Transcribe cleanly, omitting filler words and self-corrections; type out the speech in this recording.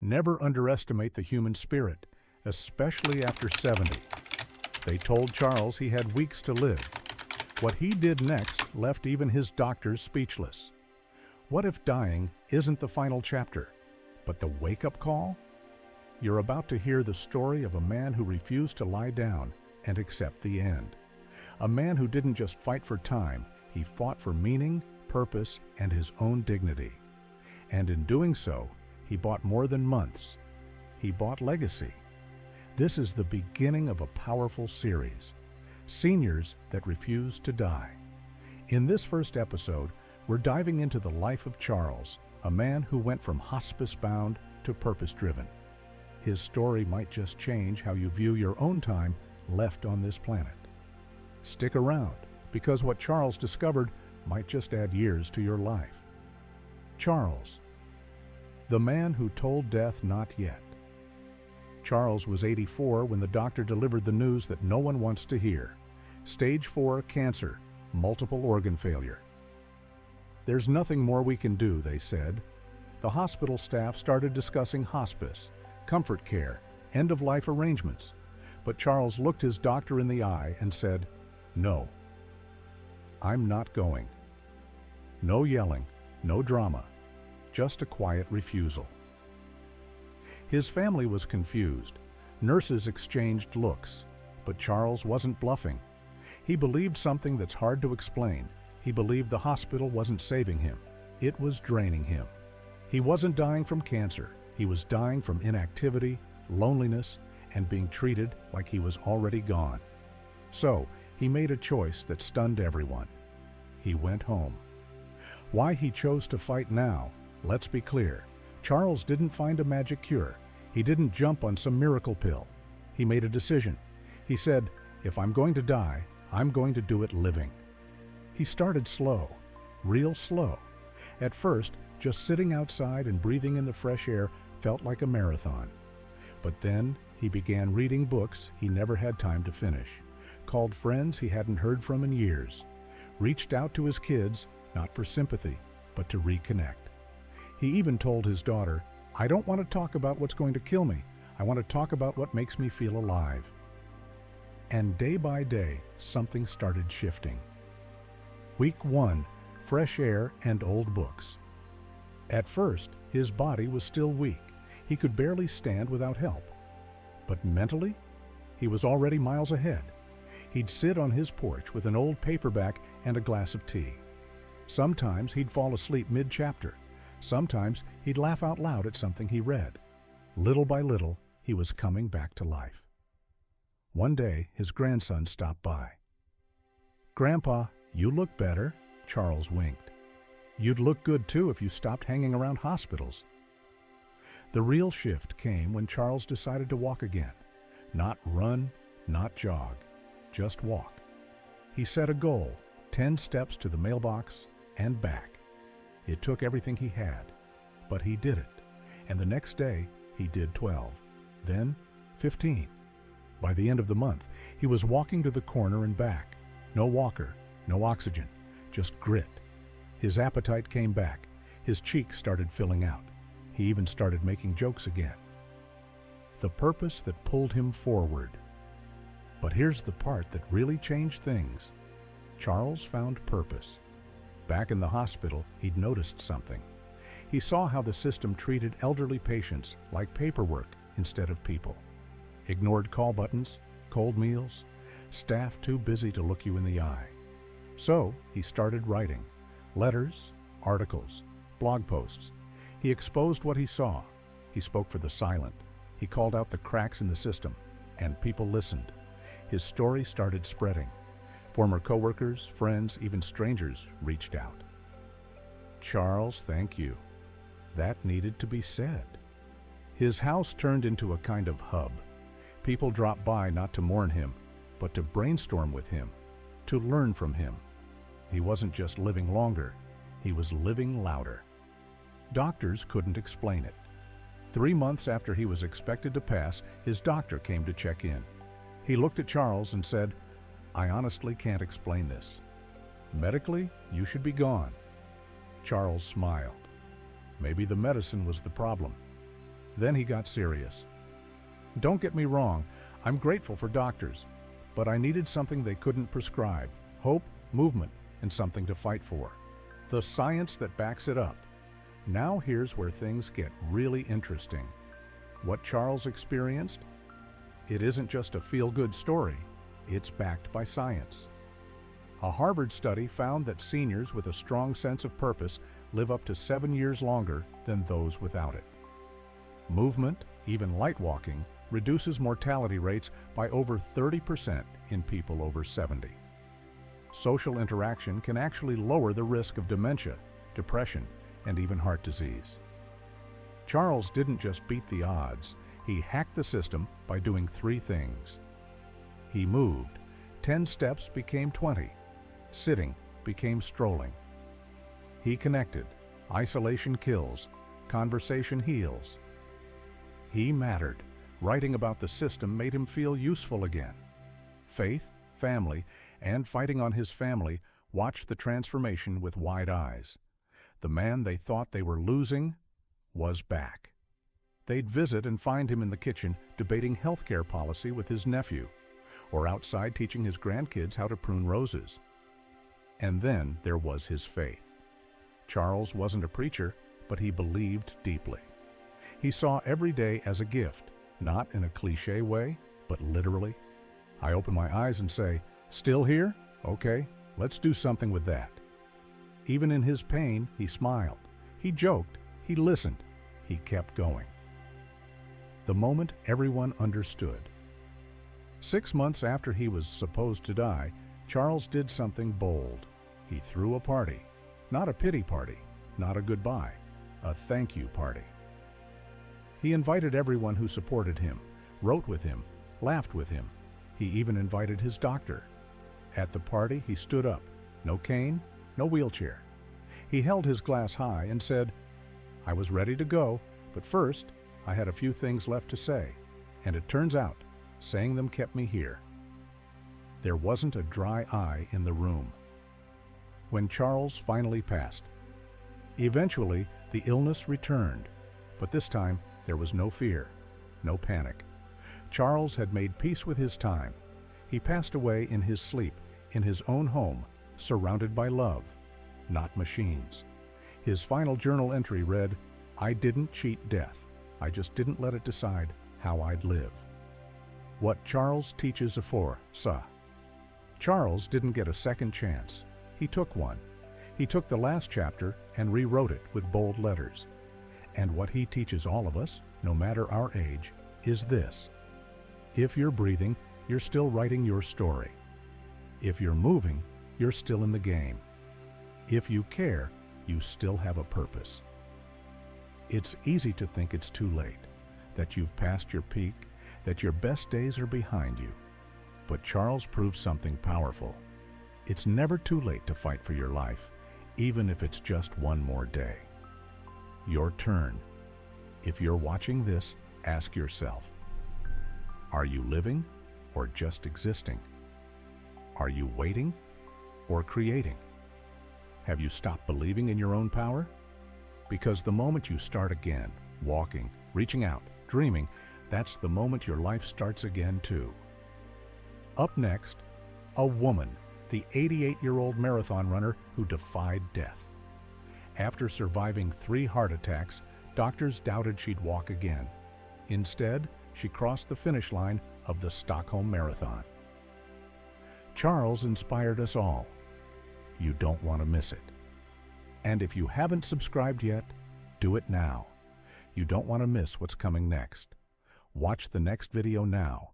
Never underestimate the human spirit, especially after 70. They told Charles he had weeks to live. What he did next left even his doctors speechless. What if dying isn't the final chapter, but the wake-up call? You're about to hear the story of a man who refused to lie down and accept the end. A man who didn't just fight for time, he fought for meaning, purpose, and his own dignity. And in doing so, he bought more than months. He bought legacy. This is the beginning of a powerful series, Seniors That Refuse to Die. In this first episode, we're diving into the life of Charles, a man who went from hospice-bound to purpose-driven. His story might just change how you view your own time left on this planet. Stick around, because what Charles discovered might just add years to your life. Charles, the man who told death not yet. Charles was 84 when the doctor delivered the news that no one wants to hear. Stage 4 cancer, multiple organ failure. There's nothing more we can do, they said. The hospital staff started discussing hospice, comfort care, end-of-life arrangements. But Charles looked his doctor in the eye and said, "No, I'm not going." No yelling, no drama, just a quiet refusal. His family was confused. Nurses exchanged looks, but Charles wasn't bluffing. He believed something that's hard to explain. He believed the hospital wasn't saving him. It was draining him. He wasn't dying from cancer. He was dying from inactivity, loneliness, and being treated like he was already gone. So, he made a choice that stunned everyone. He went home. Why he chose to fight now, let's be clear. Charles didn't find a magic cure. He didn't jump on some miracle pill. He made a decision. He said, "If I'm going to die, I'm going to do it living." He started slow, real slow. At first, just sitting outside and breathing in the fresh air felt like a marathon. But then he began reading books he never had time to finish, called friends he hadn't heard from in years, reached out to his kids, not for sympathy, but to reconnect. He even told his daughter, "I don't want to talk about what's going to kill me. I want to talk about what makes me feel alive." And day by day, something started shifting. Week 1, fresh air and old books. At first, his body was still weak. He could barely stand without help. But mentally, he was already miles ahead. He'd sit on his porch with an old paperback and a glass of tea. Sometimes he'd fall asleep mid-chapter. Sometimes he'd laugh out loud at something he read. Little by little, he was coming back to life. One day, his grandson stopped by. "Grandpa, you look better," Charles winked. "You'd look good too if you stopped hanging around hospitals." The real shift came when Charles decided to walk again. Not run, not jog, just walk. He set a goal, 10 steps to the mailbox and back. It took everything he had, but he did it. And the next day, he did 12, then 15. By the end of the month, he was walking to the corner and back. No walker, no oxygen, just grit. His appetite came back. His cheeks started filling out. He even started making jokes again. The purpose that pulled him forward. But here's the part that really changed things. Charles found purpose. Back in the hospital, he'd noticed something. He saw how the system treated elderly patients like paperwork instead of people. Ignored call buttons, cold meals, staff too busy to look you in the eye. So he started writing letters, articles, blog posts. He exposed what he saw. He spoke for the silent. He called out the cracks in the system, and people listened. His story started spreading. Former coworkers, friends, even strangers reached out. "Charles, thank you." That needed to be said. His house turned into a kind of hub. People dropped by not to mourn him, but to brainstorm with him, to learn from him. He wasn't just living longer, he was living louder. Doctors couldn't explain it. 3 months after he was expected to pass, his doctor came to check in. He looked at Charles and said, "I honestly can't explain this. Medically, you should be gone." Charles smiled. Maybe the medicine was the problem. Then he got serious. Don't get me wrong, I'm grateful for doctors, but I needed something they couldn't prescribe: hope, movement, and something to fight for. The science that backs it up. Now here's where things get really interesting. What Charles experienced? It isn't just a feel-good story, it's backed by science. A Harvard study found that seniors with a strong sense of purpose live up to 7 years longer than those without it. Movement, even light walking, reduces mortality rates by over 30% in people over 70. Social interaction can actually lower the risk of dementia, depression, and even heart disease. Charles didn't just beat the odds, he hacked the system by doing 3 things. He moved. 10 steps became 20. Sitting became strolling. He connected. Isolation kills. Conversation heals. He mattered. Writing about the system made him feel useful again. Faith, family, and fighting on his family watched the transformation with wide eyes. The man they thought they were losing was back. They'd visit and find him in the kitchen debating healthcare policy with his nephew, or outside teaching his grandkids how to prune roses. And then there was his faith. Charles wasn't a preacher, but he believed deeply. He saw every day as a gift, not in a cliché way, but literally. I open my eyes and say, "Still here? Okay, let's do something with that." Even in his pain, he smiled. He joked. He listened. He kept going. The moment everyone understood. 6 months after he was supposed to die, Charles did something bold. He threw a party. Not a pity party, not a goodbye, a thank you party. He invited everyone who supported him, wrote with him, laughed with him. He even invited his doctor. At the party, he stood up. No cane, no wheelchair. He held his glass high and said, "I was ready to go, but first, I had a few things left to say, and it turns out, saying them kept me here." There wasn't a dry eye in the room. When Charles finally passed, eventually the illness returned, but this time there was no fear, no panic. Charles had made peace with his time. He passed away in his sleep, in his own home, surrounded by love, not machines. His final journal entry read, "I didn't cheat death. I just didn't let it decide how I'd live." What Charles teaches afore, ça. Charles didn't get a second chance. He took one. He took the last chapter and rewrote it with bold letters. And what he teaches all of us, no matter our age, is this: if you're breathing, you're still writing your story. If you're moving, you're still in the game. If you care, you still have a purpose. It's easy to think it's too late, that you've passed your peak, that your best days are behind you. But Charles proved something powerful. It's never too late to fight for your life, even if it's just one more day. Your turn. If you're watching this, ask yourself, are you living or just existing? Are you waiting or creating? Have you stopped believing in your own power? Because the moment you start again, walking, reaching out, dreaming, that's the moment your life starts again too. Up next, a woman, the 88-year-old marathon runner who defied death. After surviving 3 heart attacks, doctors doubted she'd walk again. Instead, she crossed the finish line of the Stockholm Marathon. Charles inspired us all. You don't want to miss it. And if you haven't subscribed yet, do it now. You don't want to miss what's coming next. Watch the next video now